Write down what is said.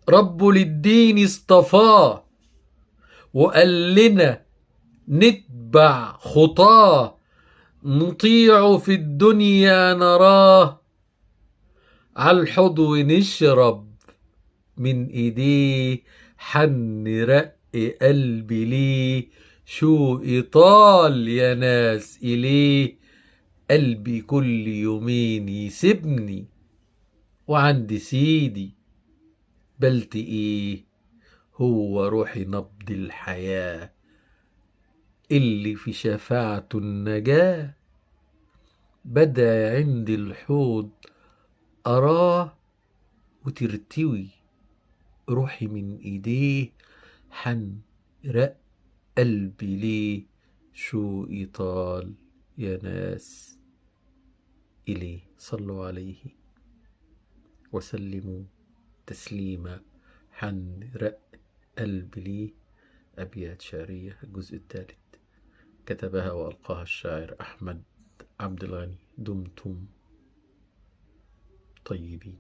رب للدين اصطفاه وقال لنا نتبع خطاه، نطيع في الدنيا نراه، عالحضو نشرب من ايديه، حن رق قلبي ليه، شوقي طال يا ناس اليه، قلبي كل يومين يسيبني وعند سيدي بلتقيه، هو روحي نبض الحياة اللي في شفاعته النجاة، بدأ عند الحوض أراه وترتوي روحي من إيديه، حن رق قلبي ليه، شوقي طال يا ناس إليه. صلوا عليه وسلموا تسليما، حن رق قلبي ليه. أبيات شعرية الجزء الثالث، كتبها وألقاها الشاعر أحمد عبد الغني. دمتم طيبين.